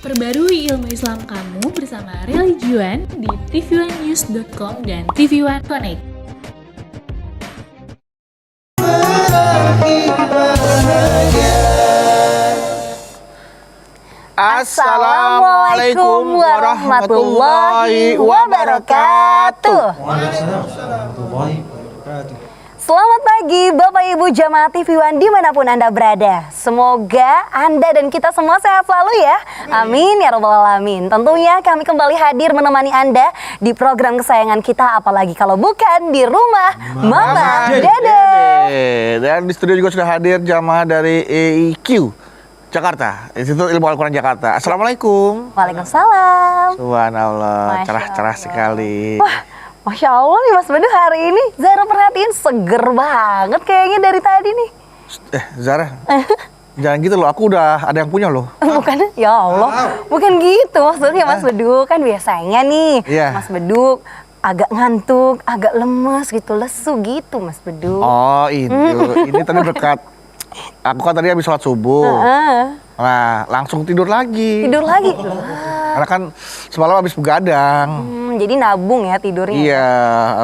Perbarui ilmu Islam kamu bersama Religion di tv1news.com dan TV1 Connect. Assalamualaikum warahmatullahi wabarakatuh. Selamat pagi Bapak Ibu Jamaah TV1 dimanapun Anda berada. Semoga Anda dan kita semua sehat selalu ya. Amin ya rabbal alamin. Tentunya kami kembali hadir menemani Anda di program kesayangan kita, apalagi kalau bukan di rumah Mama Dede. Dan di studio juga sudah hadir jamaah dari EIQ Jakarta, Institut Ilmu Al-Quran Jakarta. Assalamualaikum. Waalaikumsalam. Subhanallah, cerah-cerah sekali. Wah, Masya Allah nih Mas Bedu, hari ini Zara perhatiin seger banget kayaknya dari tadi nih. Zara, jangan gitu loh, aku udah ada yang punya loh. Bukan, ya Allah, bukan gitu maksudnya Mas Bedu. Kan biasanya nih Mas Bedu agak ngantuk, agak lemes gitu, lesu gitu Mas Bedu. Oh ini tadi berkat aku kan tadi habis sholat subuh. Nah, langsung tidur lagi. Tidur lagi? Karena kan semalam habis begadang. Jadi nabung ya tidurnya. Iya.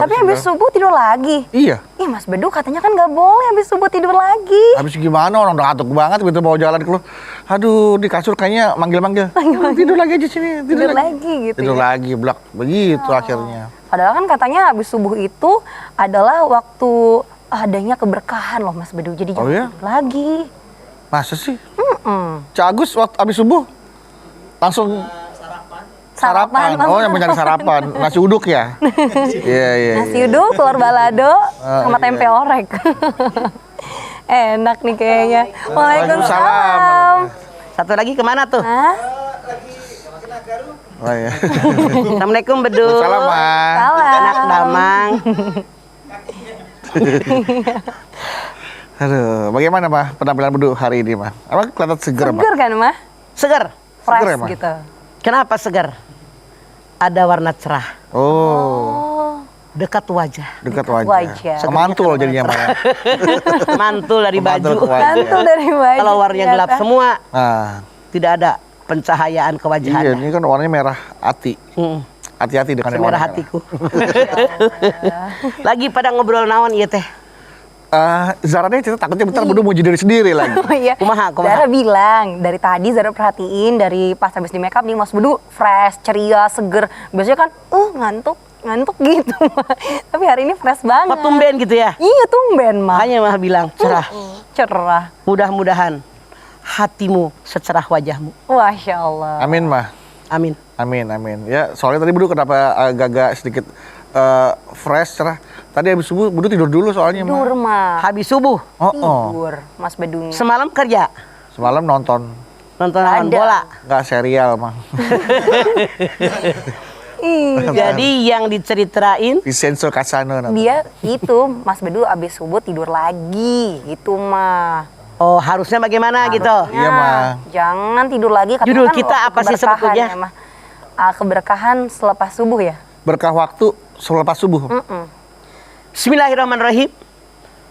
Tapi habis subuh tidur lagi? Iya. Ih Mas Bedu, katanya kan nggak boleh habis subuh tidur lagi. Habis gimana, orang udah ngantuk banget begitu mau jalan keluar. Aduh, di kasur kayaknya manggil-manggil. Tidur lagi aja sini. Tidur lagi gitu. Tidur lagi, blak. Begitu akhirnya. Padahal kan katanya habis subuh itu adalah waktu adanya keberkahan loh Mas Bedu. Jadi jangan tidur lagi. Masa sih? Cak Agus waktu habis subuh langsung sarapan. Oh, yang mencari sarapan. Nasi uduk ya? Iya. Nasi uduk, telur balado, sama tempe orek. Enak nih kayaknya. Waalaikumsalam. Satu lagi kemana tuh? Oh iya. Assalamualaikum Bedu. Salam, Ma. Anak damang. Aduh, bagaimana Mah penampilan Bedu hari ini Mah? Emang kelihatan seger Mah? Seger kan Mah? Seger? Fresh seger, gitu. Kenapa seger? Ada warna cerah. Oh. Dekat wajah. Dekat wajah. Mantul jadinya Mah. Mantul dari baju. Mantul dari baju. Kalau warnanya gelap semua, tidak ada pencahayaan ke wajahnya. Iya, ini kan warnanya merah hati. Hati-hati dengan merah hatiku. Lagi pada ngobrol naon iya teh? Zara nih cerita takutnya bentar Bedu mau jadi diri sendiri lagi. Oh iya. Kumaha. Zara bilang dari tadi Zara perhatiin dari pas habis di makeup nih Mas Bedu fresh, ceria, seger. Biasanya kan ngantuk gitu. Tapi hari ini fresh banget. Tumben gitu ya? Iya tumben Mah. Hanya Mah bilang cerah. Cerah. Mudah-mudahan hatimu secerah wajahmu. Masya Allah. Amin Mah. Amin. Ya soalnya tadi Bedu kenapa agak sedikit fresh, cerah. Tadi habis subuh Bedu tidur dulu soalnya Tidur Mah. Habis subuh? Tidur Mas Bedunya. Semalam kerja? Semalam nonton bola? Enggak, serial Mah. Jadi yang diceritain Vincenzo Casano dia itu Mas Bedu abis subuh tidur lagi gitu Mah. Oh harusnya bagaimana gitu? Iya Mah. Jangan tidur lagi. Judul kita apa sih sebetulnya? Ya, keberkahan selepas subuh ya? Berkah waktu selepas subuh. Bismillahirrahmanirrahim.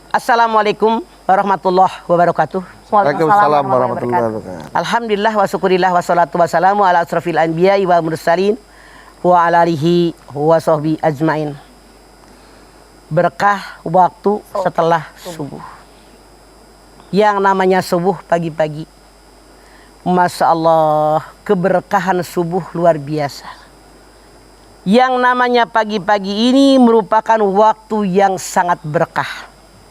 Assalamualaikum warahmatullahi wabarakatuh. Waalaikumsalam warahmatullahi wabarakatuh. Alhamdulillah wa syukurillah wa salatu wassalamu ala asrafil anbiya'i wa mursalin wa ala alihi wa sahbihi ajmain. Berkah waktu setelah subuh. Yang namanya subuh pagi-pagi. Masya Allah, keberkahan subuh luar biasa. Yang namanya pagi-pagi ini merupakan waktu yang sangat berkah.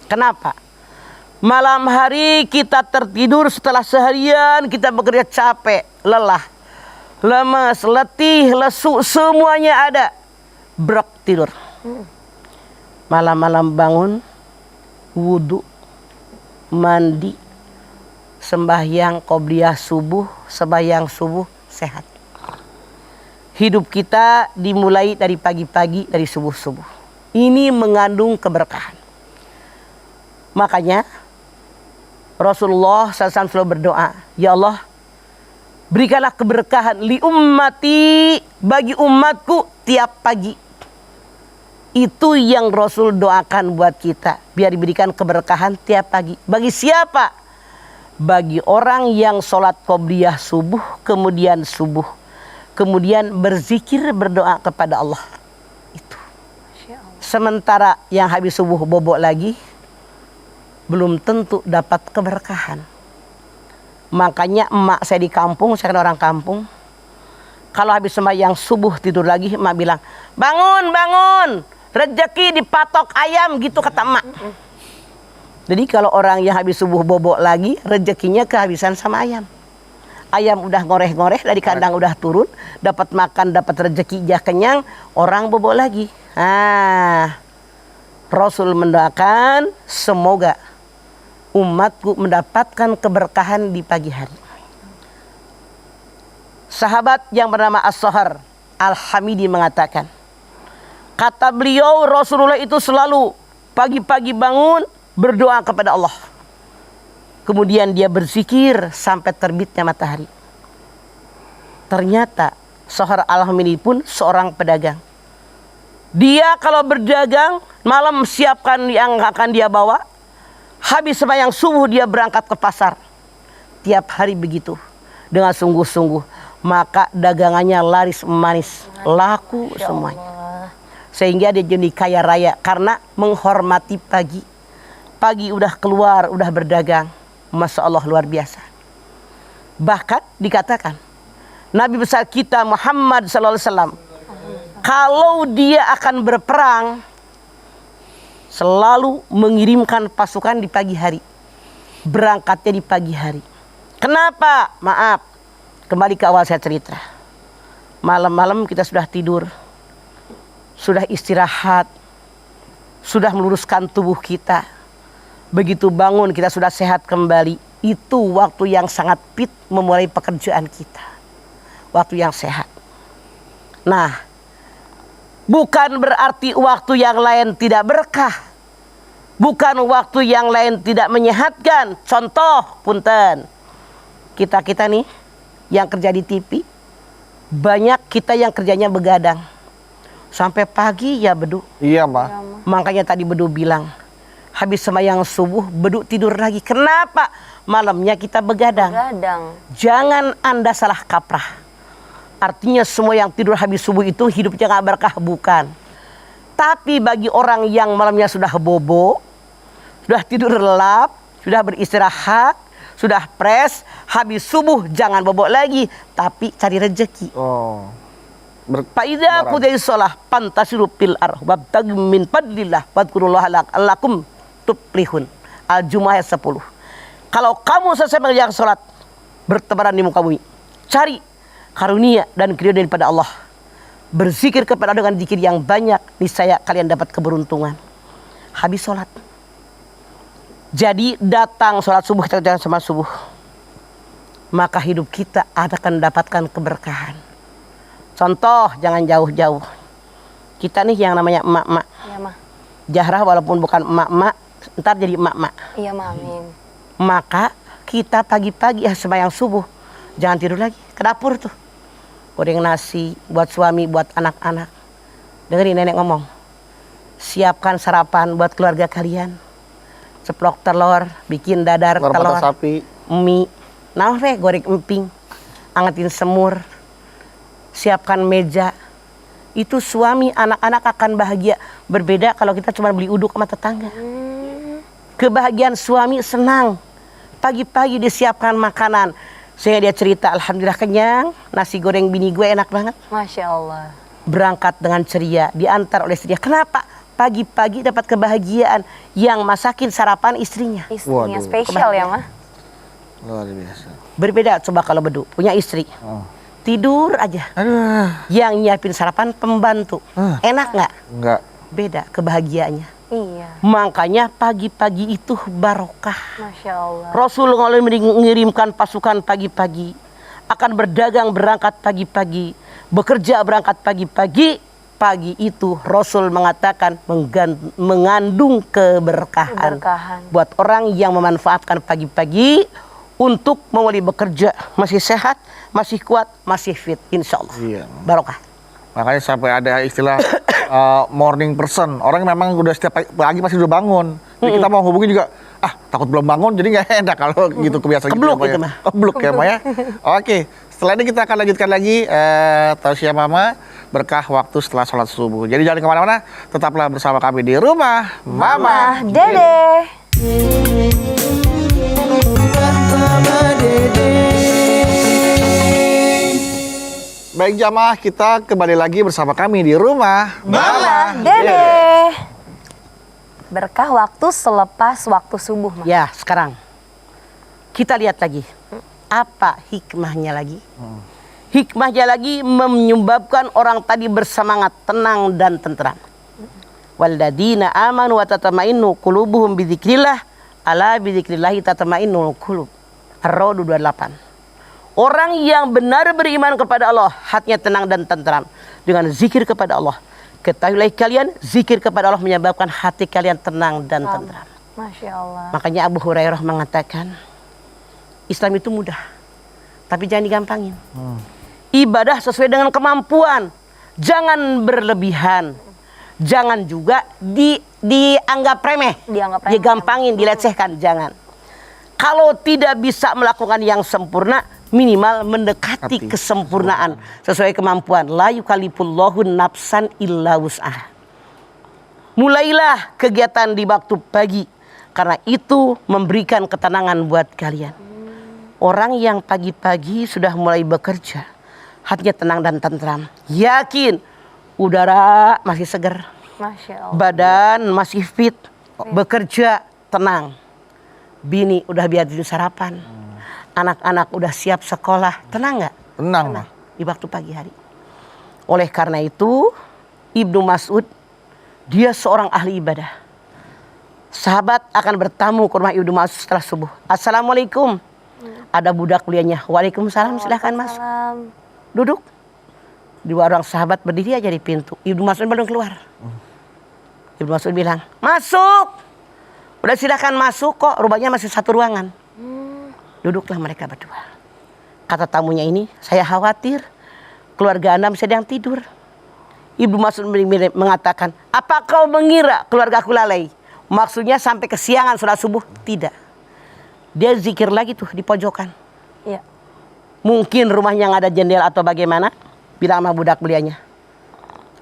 Kenapa? Malam hari kita tertidur setelah seharian kita bekerja capek, lelah, lemes, letih, lesu, semuanya ada. Brek tidur. Malam-malam bangun, wudhu, mandi, sembahyang qobliyah subuh, sembahyang subuh, sehat. Hidup kita dimulai dari pagi-pagi, dari subuh-subuh. Ini mengandung keberkahan. Makanya Rasulullah SAW selalu berdoa, ya Allah, berikanlah keberkahan li ummati, bagi umatku tiap pagi. Itu yang Rasul doakan buat kita, biar diberikan keberkahan tiap pagi. Bagi siapa? bagi orang yang sholat qobliyah subuh, kemudian berzikir, berdoa kepada Allah. Itu. Sementara yang habis subuh bobok lagi, belum tentu dapat keberkahan. Makanya emak saya di kampung, saya kan orang kampung, kalau habis sembahyang subuh tidur lagi, emak bilang, bangun, rezeki dipatok ayam, gitu kata emak. Jadi kalau orang yang habis subuh bobok lagi, rezekinya kehabisan sama ayam. Ayam udah ngoreh-ngoreh dari kandang udah turun, dapat makan, dapat rezeki, jah kenyang, orang bobok lagi. Rasul mendoakan semoga umatku mendapatkan keberkahan di pagi hari. Sahabat yang bernama As-Sohar Al-Hamidi mengatakan, kata beliau Rasulullah itu selalu pagi-pagi bangun berdoa kepada Allah. Kemudian dia berzikir sampai terbitnya matahari. Ternyata Sohar Al-Hamidi pun seorang pedagang. Dia kalau berdagang malam siapkan yang akan dia bawa. Habis sembahyang subuh dia berangkat ke pasar. Tiap hari begitu dengan sungguh-sungguh. Maka dagangannya laris manis, laku semuanya. Sehingga dia jadi kaya raya karena menghormati pagi. Pagi udah keluar, udah berdagang. Masya Allah luar biasa. Bahkan dikatakan Nabi besar kita Muhammad SAW, kalau dia akan berperang, selalu mengirimkan pasukan di pagi hari. Berangkatnya di pagi hari. Kenapa? Maaf, kembali ke awal saya cerita. Malam-malam kita sudah tidur, sudah istirahat, sudah meluruskan tubuh kita. Begitu bangun kita sudah sehat kembali. Itu waktu yang sangat fit memulai pekerjaan kita. Waktu yang sehat. Nah, bukan berarti waktu yang lain tidak berkah. Bukan waktu yang lain tidak menyehatkan. Contoh, punten. Kita nih yang kerja di TV, banyak kita yang kerjanya begadang. Sampai pagi ya Bedu. Iya, Mbak. Makanya tadi Bedu bilang, habis sembahyang subuh, Bedu tidur lagi. Kenapa? Malamnya kita begadang. Jangan Anda salah kaprah. Artinya semua yang tidur habis subuh itu hidupnya gak berkah, bukan. Tapi bagi orang yang malamnya sudah bobo, sudah tidur lelap, sudah beristirahat, sudah fresh, habis subuh jangan bobok lagi, tapi cari rezeki. Fa'idza qudiyatish shalah fantasiru fil ardh wabtaghu min fadlillah wadhkurullaha la'allakum tuflihun. Al-Jumu'ah ayat 10. Kalau kamu selesai mengerjakan salat, bertebaran di muka bumi, cari karunia dan keridhaan daripada Allah. Berzikir kepada Allah dengan zikir yang banyak, niscaya kalian dapat keberuntungan. Habis salat. Jadi datang salat subuh, kita kerjakan sama subuh, maka hidup kita akan mendapatkan keberkahan. Contoh, jangan jauh-jauh. Kita nih yang namanya emak-emak. Iya, Ma. Jahrah walaupun bukan emak-emak, ntar jadi emak-emak. Iya, Ma, amin. Maka kita pagi-pagi sembahyang subuh, jangan tidur lagi, ke dapur tuh. Goreng nasi buat suami, buat anak-anak. Dengerin nenek ngomong. Siapkan sarapan buat keluarga kalian. Ceplok telur, bikin dadar telur, sapi, mie, goreng emping, angetin semur. Siapkan meja. Itu suami, anak-anak akan bahagia. Berbeda kalau kita cuma beli uduk sama tetangga. Kebahagiaan suami senang. Pagi-pagi disiapkan makanan. Sehingga dia cerita, alhamdulillah kenyang. Nasi goreng bini gue enak banget. Masya Allah. Berangkat dengan ceria, diantar oleh istrinya. Kenapa? Pagi-pagi dapat kebahagiaan. Yang masakin sarapan istrinya. Istrinya spesial ya, Ma? luar biasa. Berbeda coba kalau Bedu punya istri. Tidur aja. Aduh. Yang nyiapin sarapan pembantu. Enak nggak? Enggak. Beda kebahagiaannya. Iya. Makanya pagi-pagi itu barokah. Masya Allah. Rasulullah mengirimkan pasukan pagi-pagi. Akan berdagang berangkat pagi-pagi. Bekerja berangkat pagi-pagi. Pagi itu Rasul mengatakan mengandung keberkahan. Buat orang yang memanfaatkan pagi-pagi untuk memulai bekerja. Masih sehat, masih kuat, masih fit. Insya Allah. Iya. Barokah. Makanya sampai ada istilah morning person. Orang memang udah setiap pagi pasti udah bangun. Jadi kita mau hubungi juga, takut belum bangun jadi nggak enak kalau gitu kebiasaan Kebluk gitu ya, itu Ma mah. ya. Kebluk ya Ma ya. Oke, setelah ini kita akan lanjutkan lagi tausiah Mama berkah waktu setelah sholat subuh. Jadi jangan kemana-mana, tetaplah bersama kami di rumah Mama Dede. Baik jamaah, kita kembali lagi bersama kami di rumah Mama Dede. Berkah waktu selepas waktu subuh, Ma. Ya, sekarang kita lihat lagi. Apa hikmahnya lagi? Hikmahnya lagi menyebabkan orang tadi bersemangat, tenang dan tentram. Walladzina amanu wa tatma'innu qulubuhum bidzikrillah, ala bidzikrillah tatma'innul qulub. Ar-Ra'd 28. Orang yang benar beriman kepada Allah, hatinya tenang dan tentram dengan zikir kepada Allah. Ketahuilah kalian, zikir kepada Allah menyebabkan hati kalian tenang dan tentram. Masya Allah. Makanya Abu Hurairah mengatakan, Islam itu mudah, tapi jangan digampangin. Ibadah sesuai dengan kemampuan, jangan berlebihan, jangan juga dianggap remeh, digampangin, dilecehkan, jangan. Kalau tidak bisa melakukan yang sempurna, minimal mendekati kesempurnaan sesuai kemampuan. La yukallifullahu nafsan illa wus'aha. Mulailah kegiatan di waktu pagi, karena itu memberikan ketenangan buat kalian. Orang yang pagi-pagi sudah mulai bekerja, hatinya tenang dan tentram. Yakin udara masih segar, Masya Allah. badan masih fit, bekerja tenang. Bini udah biarin sarapan, anak-anak udah siap sekolah, tenang nggak? Tenang Ma. Di waktu pagi hari. Oleh karena itu, Ibnu Mas'ud, dia seorang ahli ibadah. Sahabat akan bertamu ke rumah Ibnu Mas'ud setelah subuh. Assalamualaikum. Ada budak kuliahnya. Waalaikumsalam, silahkan masuk. Duduk. Dua orang sahabat berdiri aja di pintu. Ibnu Mas'ud belum keluar. Ibnu Mas'ud bilang, masuk. Udah silahkan masuk kok, rupanya masih satu ruangan. Duduklah mereka berdua. Kata tamunya ini, saya khawatir keluarga Anda masih ada yang tidur. Ibnu Mas'ud mengatakan, apa kau mengira keluarga aku lalai? Maksudnya sampai kesiangan sholat subuh? Tidak. Dia zikir lagi tuh di pojokan. Iya. Mungkin rumahnya yang ada jendela atau bagaimana? Bilang sama budak belianya,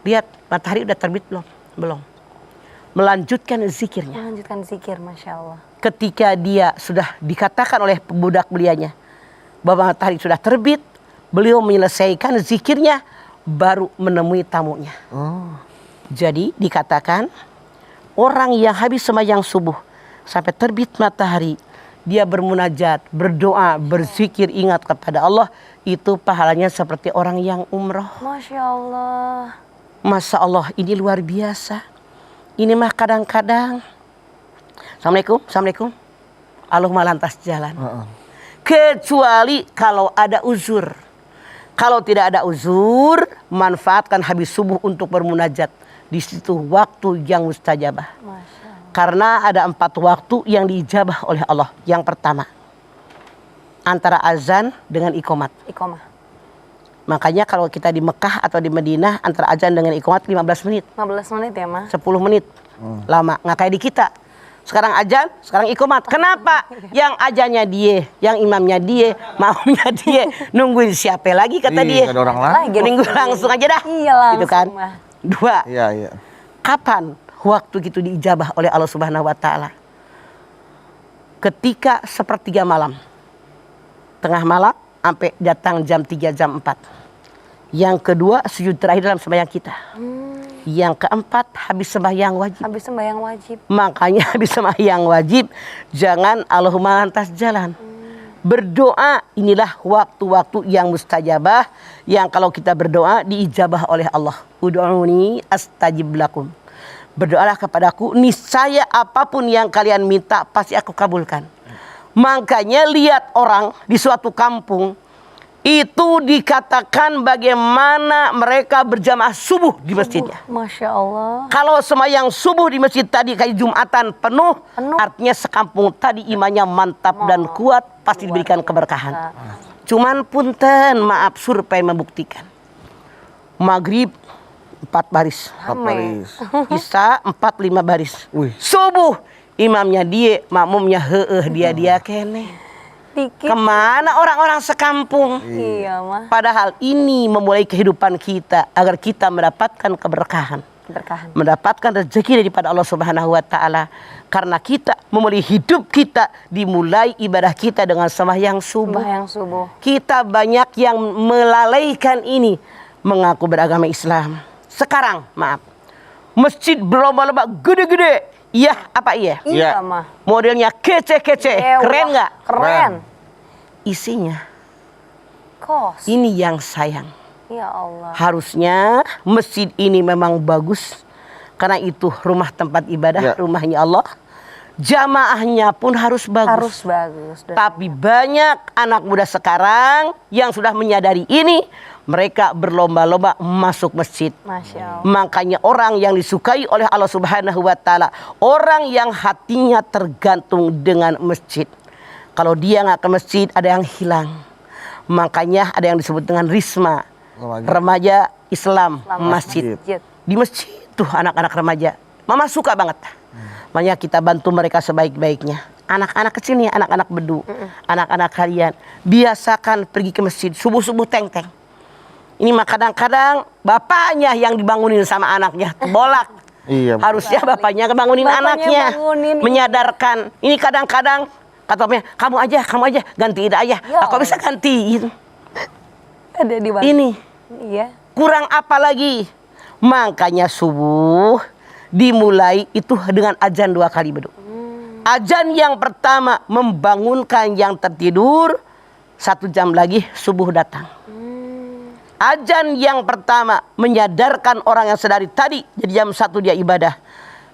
lihat matahari udah terbit belum? Belum. Melanjutkan zikirnya. Melanjutkan zikir, Masya Allah. Ketika dia sudah dikatakan oleh budak belianya bahwa matahari sudah terbit, beliau menyelesaikan zikirnya baru menemui tamunya. Jadi dikatakan orang yang habis sembahyang subuh sampai terbit matahari, dia bermunajat, berdoa, berzikir, ingat kepada Allah, itu pahalanya seperti orang yang umroh. Masya Allah. Masya Allah, ini luar biasa. Ini mah kadang-kadang, Assalamualaikum, Assalamualaikum, Allahumma lantas jalan. Kecuali kalau ada uzur. Kalau tidak ada uzur, manfaatkan habis subuh untuk bermunajat. Di situ waktu yang mustajabah. Karena ada 4 waktu yang diijabah oleh Allah. Yang pertama, antara azan dengan iqomat. Iqomah. Makanya kalau kita di Mekah atau di Madinah, antara azan dengan iqomat 15 menit. 15 menit ya, Ma? 10 menit. Lama, nggak kayak di kita. Sekarang azan, sekarang iqomat. Kenapa? Yang azannya dia, yang imamnya dia, maunya dia. Nungguin siapa lagi kata dia. Ada orang lain. Nunggu langsung aja dah. Iya langsung, Gitu kan. Ma. 2. Iya. Kapan waktu gitu diijabah oleh Allah Subhanahu wa taala? Ketika sepertiga malam. Tengah malam sampai datang jam 3, jam 4. Yang kedua, sujud terakhir dalam sembahyang kita. Yang keempat, habis sembahyang wajib. Habis sembahyang wajib. Makanya habis sembahyang wajib, jangan Allahumma lantas jalan. Berdoa, inilah waktu-waktu yang mustajabah, yang kalau kita berdoa diijabah oleh Allah. Ud'uni astajib lakum. Berdoalah kepadaku, niscaya apapun yang kalian minta pasti aku kabulkan. Makanya lihat orang di suatu kampung, itu dikatakan bagaimana mereka berjamaah subuh di masjidnya. Masya Allah. Kalau sembahyang subuh di masjid tadi kayak Jumatan penuh, artinya sekampung tadi imannya mantap dan kuat, pasti diberikan keberkahan. Cuman punten, maaf, survei membuktikan. Maghrib 4 baris. Paris. Isya 4-5 baris. Wih. Subuh Imamnya dia, makmumnya dia kene. Dikit. Kemana orang-orang sekampung? Iya mah. Padahal ini memulai kehidupan kita agar kita mendapatkan keberkahan. Berkahan. Mendapatkan rezeki daripada Allah Subhanahu wa taala. Karena kita memulai hidup kita dimulai ibadah kita dengan sembahyang subuh. Sembahyang subuh. Kita banyak yang melalaikan ini, mengaku beragama Islam. Sekarang, maaf, masjid berlomba-lomba gede-gede. Iya, apa iya? Iya Iya. mah. Modelnya kece-kece, Mewah. keren nggak? Keren. Isinya, Kos. ini yang sayang. Ya Allah. Harusnya masjid ini memang bagus. Karena itu rumah tempat ibadah, Ya. rumahnya Allah. Jamaahnya pun harus bagus. Harus bagus. Tapi banyak anak muda sekarang yang sudah menyadari ini, mereka berlomba-lomba masuk masjid. Masya Allah. Makanya orang yang disukai oleh Allah Subhanahu wa taala, orang yang hatinya tergantung dengan masjid. Kalau dia nggak ke masjid, ada yang hilang. Makanya ada yang disebut dengan risma, remaja Islam masjid. Masjid. Di masjid tuh anak-anak remaja, mama suka banget. Makanya kita bantu mereka sebaik-baiknya. Anak-anak kecil nih, anak-anak bedu, anak-anak kalian biasakan pergi ke masjid subuh-subuh teng-teng. Ini mah kadang-kadang bapaknya yang dibangunin sama anaknya, bolak. Iya. Harusnya bapaknya kebangunin Bapaknya anaknya, bangunin, iya. menyadarkan. Ini kadang-kadang kata bapaknya, kamu aja gantiin ayah. Ya Aku bisa gantiin. Ada di mana? Ini Iya. kurang apa lagi? Makanya subuh dimulai itu dengan azan 2 kali beduk. Azan yang pertama membangunkan yang tertidur, 1 jam lagi subuh datang. Azan yang pertama menyadarkan orang yang sedari tadi, jadi jam 1 dia ibadah.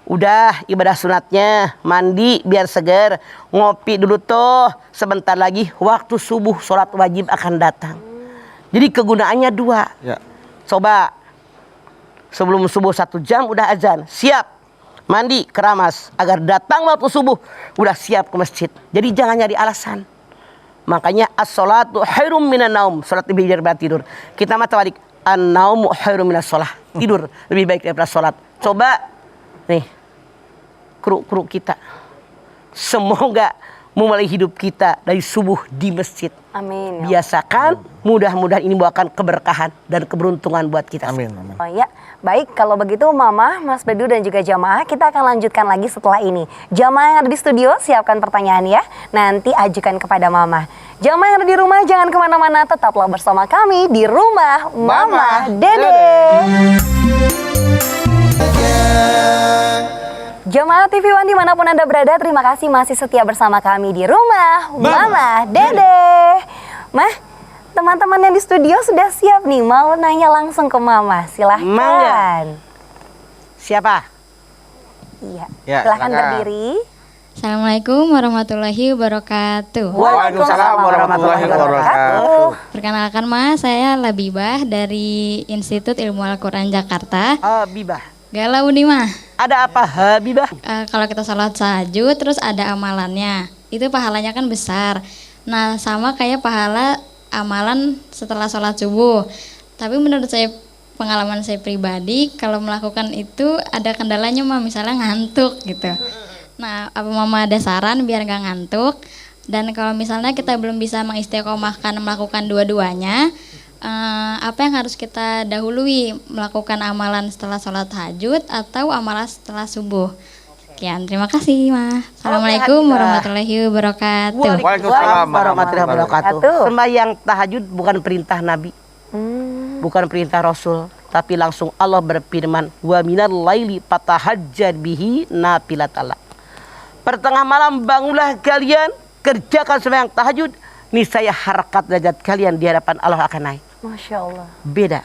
Udah ibadah sunatnya, mandi biar segar, ngopi dulu tuh. Sebentar lagi waktu subuh sholat wajib akan datang. Jadi kegunaannya 2. Ya. Coba sebelum subuh 1 jam udah azan, siap mandi keramas agar datang waktu subuh udah siap ke masjid. Jadi jangan nyari alasan. Makanya as-sholatu khairum minan naum, salat lebih daripada tidur. Kita mah balik, an-naumu khairum minas shalah, tidur lebih baik daripada salat. Coba nih kru kita, semoga memulai hidup kita dari subuh di masjid. Amin. Ya Biasakan, mudah-mudahan ini membawakan keberkahan dan keberuntungan buat kita. Amin. Amin. Oh ya, baik kalau begitu Mama, Mas Bedu dan juga jamaah, kita akan lanjutkan lagi setelah ini. Jamaah yang ada di studio siapkan pertanyaan ya, nanti ajukan kepada Mama. Jamaah yang ada di rumah jangan kemana-mana, tetaplah bersama kami di Rumah Mama Dede. Jamaah TV One dimanapun Anda berada, terima kasih masih setia bersama kami di Rumah Mama Dede. Mah, teman-teman yang di studio sudah siap nih, mau nanya langsung ke Mama, silahkan. Mangga. Siapa? Iya, Ya, silahkan silakan. berdiri. Assalamualaikum warahmatullahi wabarakatuh. Waalaikumsalam warahmatullahi wabarakatuh. Perkenalkan Mas, saya Labibah dari Institut Ilmu Al-Quran Jakarta. Habibah. Galau nih Mah. Ada apa Habibah? Kalau kita sholat tahajud terus ada amalannya, itu pahalanya kan besar. Nah sama kayak pahala amalan setelah sholat subuh. Tapi menurut saya, pengalaman saya pribadi, kalau melakukan itu ada kendalanya Mah, misalnya ngantuk gitu. Nah apa Mama ada saran biar gak ngantuk? Dan kalau misalnya kita belum bisa mengistiqomahkan melakukan dua-duanya, apa yang harus kita dahului, melakukan amalan setelah sholat tahajud atau amalan setelah subuh? Sekian, terima kasih Ma. Assalamualaikum Habibah. warahmatullahi wabarakatuh. Waalaikumsalam warahmatullahi wabarakatuh. Wabarakatuh. Sembahyang tahajud bukan perintah Nabi, bukan perintah Rasul, tapi langsung Allah berfirman, wa minal laili fatahajjad bihi nafilatallah. Pertengah malam bangunlah kalian, kerjakan sembahyang tahajud, niscaya harkat derajat kalian di hadapan Allah akan naik. Masya Allah. Beda.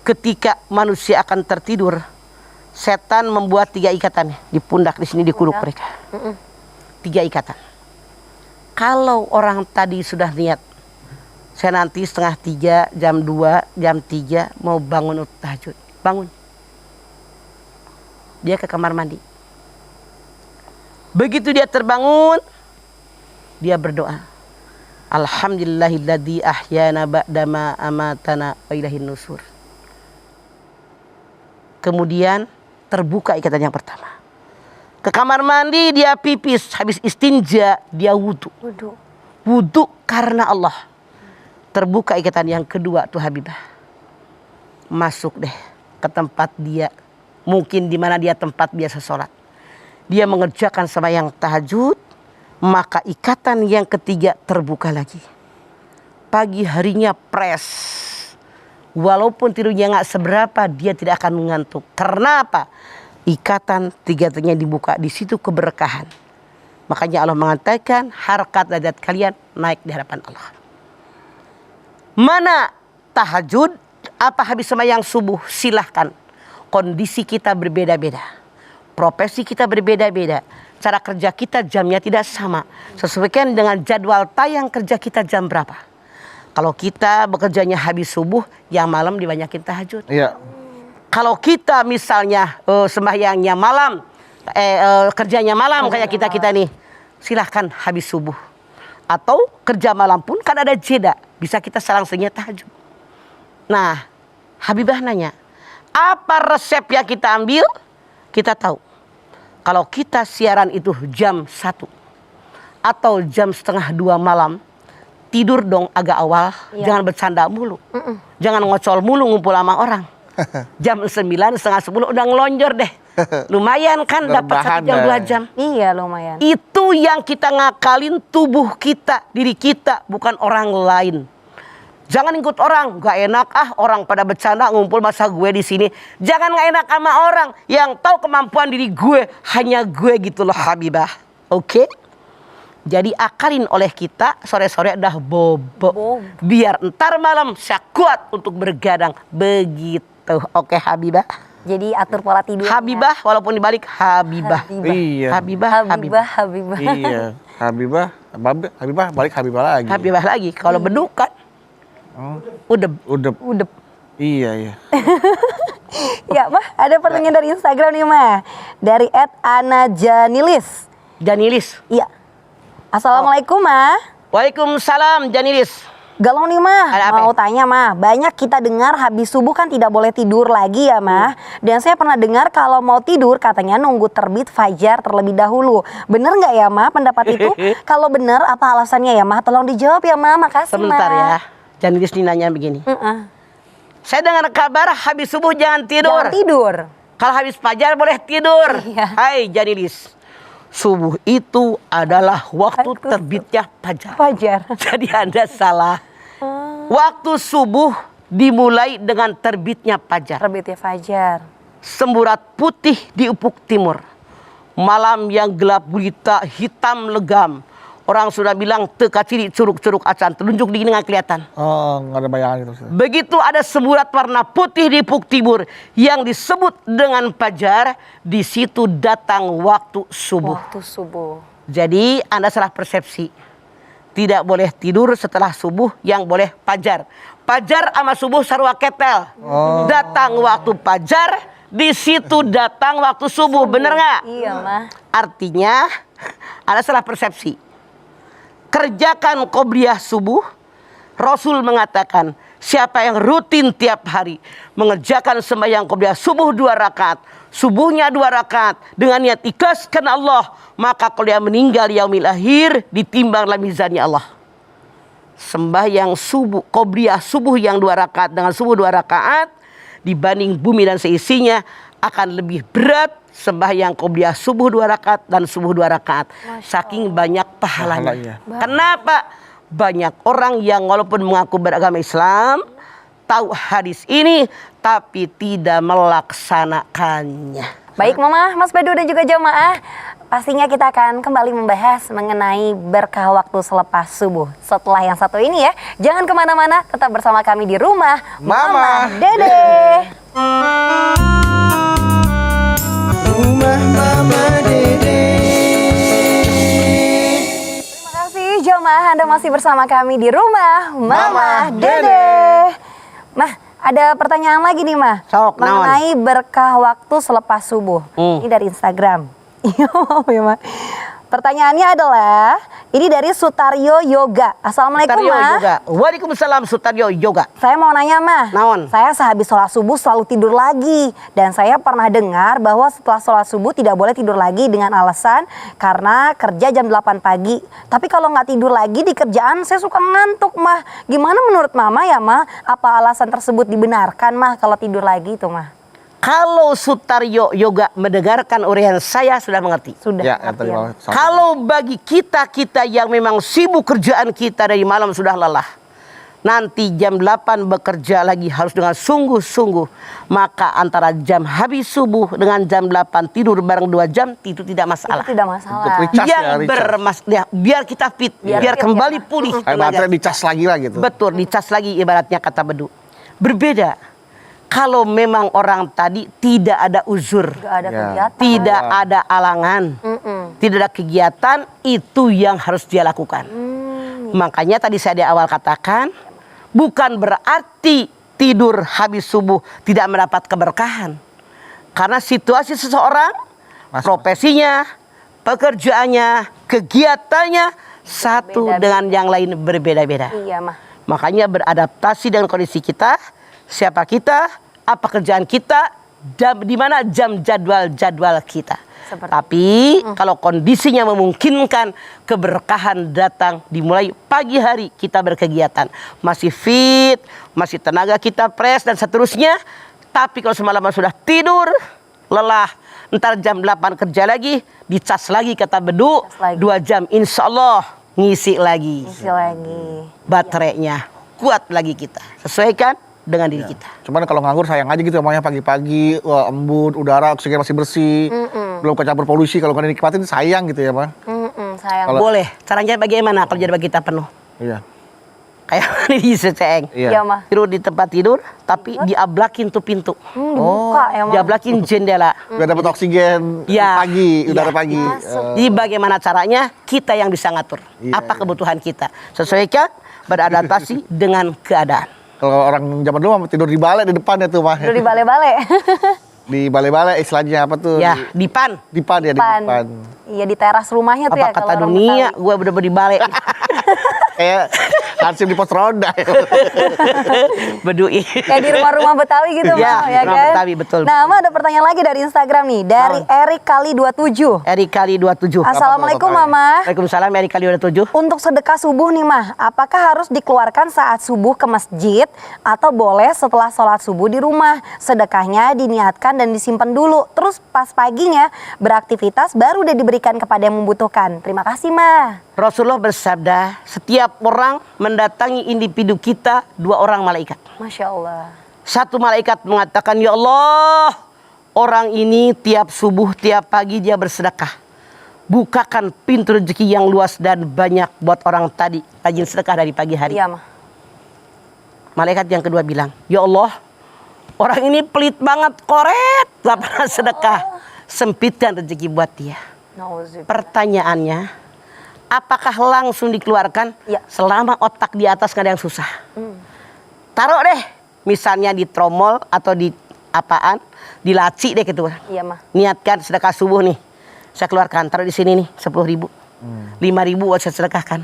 Ketika manusia akan tertidur, setan membuat 3 ikatan di pundak, di sini di kuku mereka. 3 ikatan. Kalau orang tadi sudah niat, saya nanti 2:30, jam 2, jam 3 mau bangun untuk tahajud. Bangun. Dia ke kamar mandi. Begitu dia terbangun, dia berdoa. Alhamdulillahilladzi ahyana ba'dama amatana wa ilaihin nusur. Kemudian terbuka ikatan yang pertama. Ke kamar mandi dia pipis, habis istinja dia wudhu. Wudhu karena Allah. Terbuka ikatan yang kedua tuh Habibah. Masuk deh ke tempat dia. Mungkin di mana dia tempat biasa sholat. Dia mengerjakan sembahyang tahajud. Maka ikatan yang ketiga terbuka lagi. Pagi harinya pres. Walaupun tidurnya nggak seberapa, dia tidak akan mengantuk. Karena apa? Ikatan tiga-tiganya dibuka, di situ keberkahan. Makanya Allah mengatakan harkat derajat kalian naik di hadapan Allah. Mana tahajud, apa habis sembahyang subuh, silahkan. Kondisi kita berbeda-beda, profesi kita berbeda-beda, cara kerja kita jamnya tidak sama. Sesuaikan dengan jadwal tayang kerja kita jam berapa. Kalau kita bekerjanya habis subuh, yang malam dibanyakin tahajud. Iya. Kalau kita misalnya sembahyangnya malam, kerjanya malam kayak kita nih, silahkan habis subuh. Atau kerja malam pun kan ada jeda, bisa kita selang-selingnya tahajud. Nah, Habibah nanya, apa resep yang kita ambil? Kita tahu, kalau kita siaran itu jam 1 atau jam setengah 2 malam, tidur dong agak awal, jangan bercanda mulu, jangan ngocol mulu ngumpul sama orang. Jam 9, setengah 10 udah ngelonjor deh. Lumayan kan dapat 1 jam 2 jam. Iya lumayan. Itu yang kita ngakalin tubuh kita, diri kita, bukan orang lain. Jangan ikut orang, gak enak orang pada bercanda ngumpul masa gue di sini. Jangan gak enak sama orang yang tahu kemampuan diri gue, hanya gue gitu loh Habibah. Oke? Jadi akalin oleh kita sore-sore udah bobo. Biar ntar malam saya kuat untuk bergadang. Begitu. Oke Habibah. Jadi atur pola tidur. Habibah walaupun dibalik Habibah. Iya. Habibah. Iya. Habibah balik Habibah lagi. Habibah lagi. Kalau beduk kan. Udep. Iya. Ya Mah, ada pertanyaan dari Instagram nih Mah. Dari @anajanilis. Janilis. Iya. Assalamualaikum Mah. Waalaikumsalam Janilis. Galau nih Mah, Ada apa? mau tanya Mah, banyak kita dengar habis subuh kan tidak boleh tidur lagi ya Mah. Dan saya pernah dengar kalau mau tidur katanya nunggu terbit fajar terlebih dahulu. Bener nggak ya Mah pendapat itu? Kalau bener apa alasannya ya Mah? Tolong dijawab ya Mah, makasih Sebentar Mah. ya, Janilis nih nanya begini. Saya dengar kabar habis subuh jangan tidur. Jangan tidur. Kalau habis fajar boleh tidur. Iya. Hai Janilis, subuh itu adalah waktu terbitnya fajar. Fajar. Jadi Anda salah. Waktu subuh dimulai dengan terbitnya fajar. Terbitnya fajar. Semburat putih di ufuk timur. Malam yang gelap gulita, hitam legam. Orang sudah bilang teka ciri curug-curug acan. Telunjuk dingin nggak kelihatan. Oh, nggak ada bayangan itu. Begitu ada semburat warna putih di ufuk timur yang disebut dengan fajar, di situ datang waktu subuh. Waktu subuh. Jadi Anda salah persepsi. Tidak boleh tidur setelah subuh, yang boleh fajar. Fajar sama subuh sarua ketel. Datang waktu fajar, di situ datang waktu subuh. Bener nggak? Iya Mah. Artinya Anda salah persepsi. Kerjakan qobliyah subuh. Rasul mengatakan, siapa yang rutin tiap hari mengerjakan sembahyang qobliyah subuh 2 rakaat, subuhnya 2 rakaat dengan niat ikhlas karena Allah, maka kalau dia meninggal yaumil akhir ditimbang dalam mizannya Allah. Sembahyang subuh qobliyah subuh yang 2 rakaat dengan subuh 2 rakaat dibanding bumi dan seisinya akan lebih berat sembahyang qobliyah subuh 2 rakaat dan subuh 2 rakaat. Saking banyak pahalanya. Kenapa? Banyak orang yang walaupun mengaku beragama Islam, tahu hadis ini tapi tidak melaksanakannya. Baik Mama, Mas Badu dan juga jamaah, pastinya kita akan kembali membahas mengenai berkah waktu selepas subuh. Setelah yang satu ini ya, jangan kemana-mana, tetap bersama kami di rumah Mama Dede. Rumah Mama Dede. Terima kasih jamaah, Anda masih bersama kami di rumah Mama Dede. Mah, ada pertanyaan lagi nih Mah, Sok, naon? mengenai berkah waktu selepas subuh. Ini dari Instagram. Iya mau ya Mah. Pertanyaannya adalah, ini dari Sutaryo Yoga. Assalamualaikum, Sutaryo Ma. Yoga. Waalaikumsalam Sutaryo Yoga. Saya mau nanya, Mah. Naon? Saya sehabis sholat subuh selalu tidur lagi. Dan saya pernah dengar bahwa setelah sholat subuh tidak boleh tidur lagi dengan alasan karena kerja jam 8 pagi. Tapi kalau nggak tidur lagi di kerjaan, saya suka ngantuk, Mah. Gimana menurut Mama ya, Mah? Apa alasan tersebut dibenarkan, Mah, kalau tidur lagi itu, Mah? Kalau Sutaryo Yoga mendengarkan uraian saya sudah mengerti. Sudah. Ya, ngerti tadi ya, Mama Mah? sampaikan. Kalau bagi kita yang memang sibuk kerjaan kita dari malam sudah lelah, nanti jam 8 bekerja lagi harus dengan sungguh-sungguh, maka antara jam habis subuh dengan jam 8 tidur bareng 2 jam itu tidak masalah. Itu tidak masalah. Untuk recharge Yang ya, recharge. biar kita fit, Biar biar fit, kembali ya. pulih Kayak tenaga. baterai dicas lagi lah gitu. Betul, dicas lagi ibaratnya kata Bedu. Berbeda kalau memang orang tadi tidak ada uzur, Nggak ada Ya. kegiatan. tidak ada alangan, tidak ada kegiatan, itu yang harus dia lakukan. Makanya tadi saya di awal katakan, bukan berarti tidur habis subuh tidak mendapat keberkahan. Karena situasi seseorang, profesinya, pekerjaannya, kegiatannya, satu Beda-beda. dengan yang lain berbeda-beda. Iya, Mah. Makanya beradaptasi dengan kondisi kita, siapa kita, apa kerjaan kita, di mana jam jadwal kita. Seperti Tapi kalau kondisinya memungkinkan, keberkahan datang dimulai pagi hari kita berkegiatan. Masih fit, masih tenaga kita fresh dan seterusnya. Tapi kalau semalaman sudah tidur, lelah, ntar jam 8 kerja lagi, dicas lagi kata Bedu, Cas lagi. 2 jam insya Allah ngisi lagi Isi lagi. baterainya, kuat lagi kita, sesuaikan dengan diri kita. Cuman kalau nganggur sayang aja gitu, emangnya pagi-pagi, wah, embun, udara, oksigen masih bersih, belum kecampur polusi. Kalau nggak dinikmatin sayang gitu ya, Bang. Sayang. Kalau- Boleh, caranya bagaimana kalau jadwal kita penuh? Iya. Kayak di Seceeng. Iya, Mah. Tidur di tempat tidur, tapi diablakin tuh pintu. Dibuka ya, Mah. Diablakin jendela. Biar dapat oksigen Ya. pagi, udara Ya. pagi. Jadi bagaimana caranya? Kita yang bisa ngatur. Iya, Apa iya. kebutuhan kita. Sesuaikan, beradaptasi dengan keadaan. Kalau orang zaman dulu mah tidur di balai di depannya tuh, Mah. Udah di bale-bale. Di balai-balai istilahnya apa tuh? Ya, dipan. Di pan ya, di Depan. depan. Iya, di teras rumahnya tuh Apa ya. kata kalau orang dunia, Betawi. gue bener-bener di balik. Kayak hansip di pos ronda. Bedui. Kayak di rumah-rumah Betawi gitu, Iya, Mah, ya rumah kan? Betawi, betul. Nah, Mah, ada pertanyaan lagi dari Instagram nih, dari Erik Kali 27. Eri kali 27. Assalamualaikum, Apa tuh, Mama. Waalaikumsalam, Eri kali 27. Untuk sedekah subuh nih, Mah, apakah harus dikeluarkan saat subuh ke masjid atau boleh setelah sholat subuh di rumah? Sedekahnya diniatkan dan disimpan dulu, terus pas paginya beraktivitas baru udah diberikan kepada yang membutuhkan. Terima kasih, Mah. Rasulullah bersabda, setiap orang mendatangi individu kita 2 orang malaikat. Masya Allah. Satu malaikat mengatakan, ya Allah, orang ini tiap subuh, tiap pagi dia bersedekah. Bukakan pintu rezeki yang luas dan banyak buat orang tadi rajin sedekah dari pagi hari. Iya, Mah. Malaikat yang kedua bilang, ya Allah, orang ini pelit banget, koret, gak pernah sedekah. Sempitkan rezeki buat dia. Nauzubillah. Pertanyaannya, apakah langsung dikeluarkan Ya. selama otak di atas nggak ada yang susah? Taruh deh, misalnya di tromol atau di apaan, di laci deh gitu. Iya, Mah. Niatkan sedekah subuh nih, saya keluarkan, taruh di sini nih 10.000, 5.000 buat saya sedekahkan.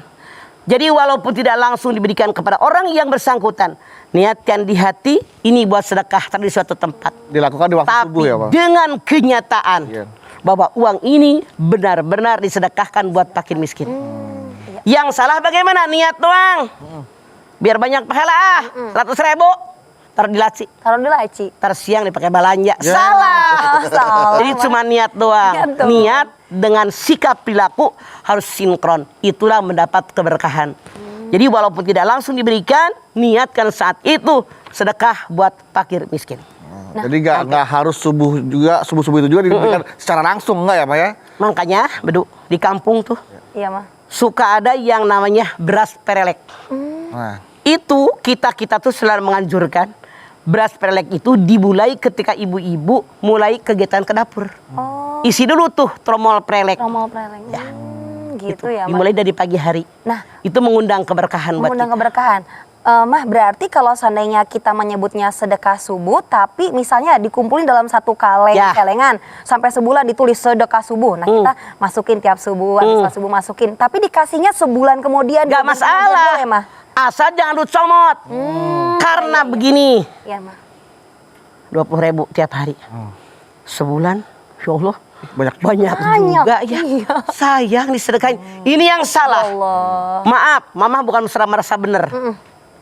Jadi walaupun tidak langsung diberikan kepada orang yang bersangkutan, niatkan di hati, ini buat sedekah taruh di suatu tempat. Dilakukan di waktu subuh Tapi ya, Bang. dengan kenyataan Iya. bahwa uang ini benar-benar disedekahkan buat fakir miskin. Yang salah bagaimana? Niat doang. Biar banyak pahala 100.000 taruh di laci. Taruh di laci. Ntar siang dipakai belanja. Ya. Salah. Salah. Jadi cuma niat doang. Niat doang. Niat dengan sikap perilaku harus sinkron. Itulah mendapat keberkahan. Jadi walaupun tidak langsung diberikan, niatkan saat itu sedekah buat fakir miskin. Jadi nggak harus subuh juga, subuh-subuh itu juga diberikan secara langsung, enggak ya, Pak ya? Makanya, Bedu, di kampung tuh Iya, Mah. suka ada yang namanya beras perelek. Nah, Itu kita tuh selalu menganjurkan beras perelek itu dimulai ketika ibu-ibu mulai kegiatan ke dapur. Oh, Isi dulu tuh tromol perelek. tromol preleng. Gitu ya, Mah. Dimulai dari pagi hari. Nah, Itu mengundang keberkahan buat mengundang kita. keberkahan. Mah, berarti kalau seandainya kita menyebutnya sedekah subuh, tapi misalnya dikumpulin dalam satu celengan, sampai sebulan ditulis sedekah subuh. Nah, kita masukin tiap subuh, habis sholat subuh masukin. Tapi dikasihnya sebulan kemudian. Gak masalah. Boleh, Mah? Asal jangan lu comot. Karena begini, Iya, Mah. 20.000 tiap hari. Sebulan, ya Allah. Banyak Banyak juga ya. Iya. Sayang disedekain. Ini yang salah. Allah. Maaf, mama bukan merasa benar.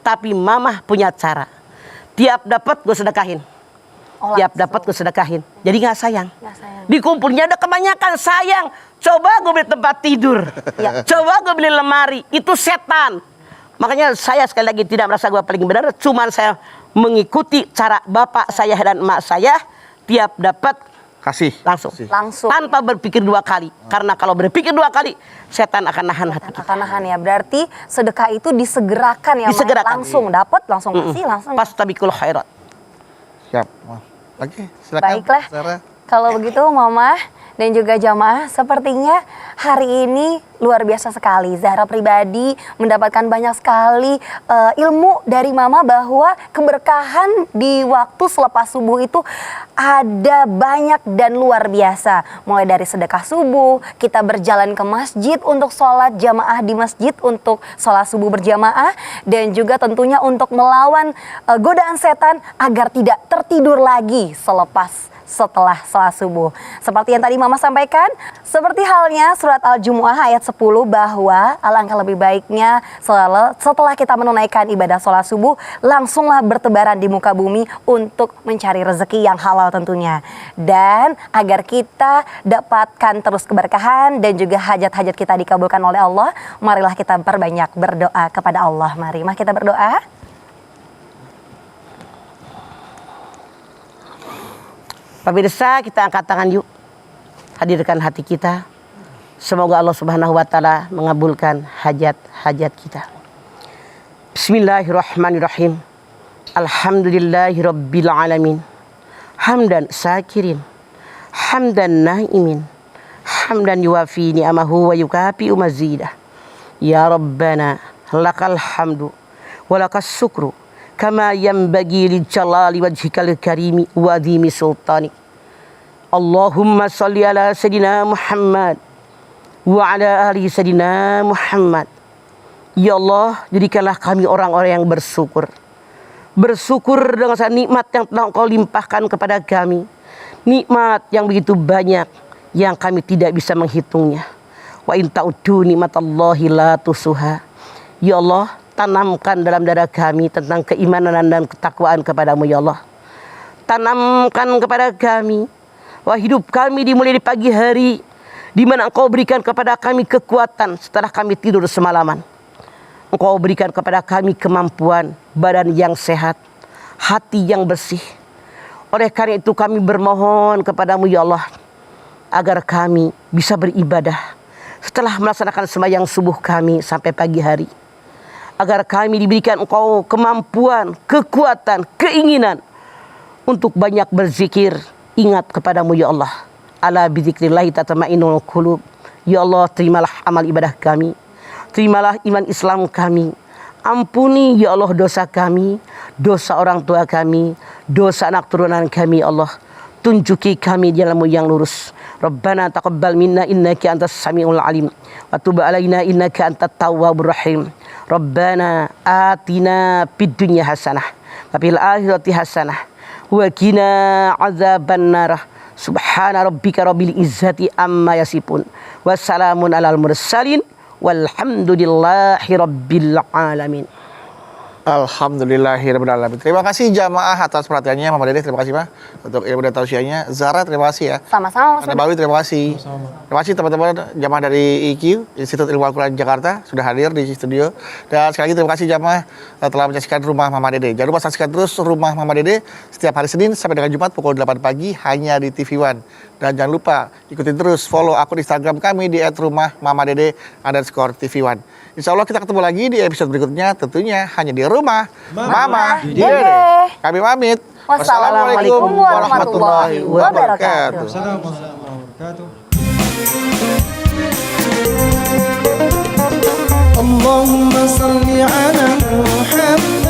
Tapi mama punya cara. Tiap dapat gue sedekahin. Oh, Tiap langsung. dapat gue sedekahin. Jadi nggak sayang. Nggak sayang. Dikumpulnya ada kebanyakan sayang. Coba gue beli tempat tidur. Ya. Coba gue beli lemari. Itu setan. Makanya saya sekali lagi tidak merasa gue paling benar. Cuman saya mengikuti cara bapak saya dan emak saya. Tiap dapat Kasih. langsung. Langsung. Tanpa berpikir 2 kali. Karena kalau berpikir 2 kali, setan akan nahan hati kita. Akan nahan ya. Berarti sedekah itu disegerakan ya, Mah? Disegerakan. Langsung dapat, langsung kasih, langsung. Fastabiqul khairat. Siap. Oke, silakan. Baiklah. Sarah. Kalau begitu Mama dan juga jamaah, sepertinya hari ini luar biasa sekali. Zahra pribadi mendapatkan banyak sekali ilmu dari Mama bahwa keberkahan di waktu selepas subuh itu ada banyak dan luar biasa. Mulai dari sedekah subuh, kita berjalan ke masjid untuk sholat jamaah di masjid, untuk sholat subuh berjamaah, dan juga tentunya untuk melawan godaan setan agar tidak tertidur lagi setelah sholat subuh. Seperti yang tadi Mama sampaikan, seperti halnya surat Al-Jumu'ah ayat 10 bahwa alangkah lebih baiknya setelah kita menunaikan ibadah sholat subuh, langsunglah bertebaran di muka bumi untuk mencari rezeki yang halal tentunya. Dan agar kita dapatkan terus keberkahan dan juga hajat-hajat kita dikabulkan oleh Allah, marilah kita perbanyak berdoa kepada Allah. Mari kita berdoa. Pemirsa, kita angkat tangan yuk. Hadirkan hati kita. Semoga Allah Subhanahu wa taala mengabulkan hajat-hajat kita. Bismillahirrahmanirrahim. Alhamdulillahirabbil alamin. Hamdan syakirin. Hamdan naimin. Hamdan yuwafi ni'amahu wa yukafi mazidah. Ya Rabbana, lakal hamdu wa lakas syukru. Kama yanbaghi li jalali wajhikal karimi wa adhimi sultanik. Allahumma salli ala Sayyidina Muhammad wa ala ali Sayyidina Muhammad. Ya Allah, jadikanlah kami orang-orang yang bersyukur. Bersyukur dengan nikmat yang telah Engkau limpahkan kepada kami. Nikmat yang begitu banyak yang kami tidak bisa menghitungnya. Wa in ta'uddu nikmatallahi la tusuha. Ya Allah, tanamkan dalam dada kami tentang keimanan dan ketakwaan kepadamu ya Allah. Tanamkan kepada kami bahwa hidup kami dimulai di pagi hari, di mana Engkau berikan kepada kami kekuatan setelah kami tidur semalaman. Engkau berikan kepada kami kemampuan, badan yang sehat, hati yang bersih. Oleh karena itu kami bermohon kepadamu ya Allah, agar kami bisa beribadah setelah melaksanakan sembahyang subuh kami sampai pagi hari. Agar kami diberikan Engkau kemampuan, kekuatan, keinginan untuk banyak berzikir, ingat kepadamu ya Allah. Ala bizikrillahi tatma'innul qulub. Ya Allah, terimalah amal ibadah kami. Terimalah iman Islam kami. Ampuni ya Allah dosa kami, dosa orang tua kami, dosa anak turunan kami ya Allah. Tunjuki kami jalanmu yang lurus. Rabbana taqabbal minna innaka antas samiul alim. Wa tub alaina innaka antat tawwabur rahim. Rabbana atina fid dunya hasanah wa fil akhirati hasanah wa qina adzabannar. Subhana rabbika rabbil izzati amma yasifun. Wassalamun alal mursalin walhamdulillahi rabbil alamin. Alhamdulillahirrahmanirrahim. Terima kasih jamaah atas perhatiannya. Mama Dede, terima kasih Pak untuk ilmu dan tausiahnya. Zara, terima kasih ya. Sama-sama. Anda Bawi, terima kasih. Terima kasih teman-teman jamaah dari IQ, Institut Ilmu Al-Quran Jakarta, sudah hadir di studio. Dan sekali lagi terima kasih jamaah telah menyaksikan Rumah Mama Dede. Jangan lupa saksikan terus Rumah Mama Dede setiap hari Senin sampai dengan Jumat pukul 8 pagi hanya di TV One. Dan jangan lupa ikutin terus follow akun Instagram kami di @rumahmamadede_TV One. Insya Allah kita ketemu lagi di episode berikutnya, tentunya hanya di Rumah Mama Dede. Kami pamit. Wassalamualaikum warahmatullahi wabarakatuh. Assalamualaikum warahmatullahi wabarakatuh. Allahumma salli ala Muhammad.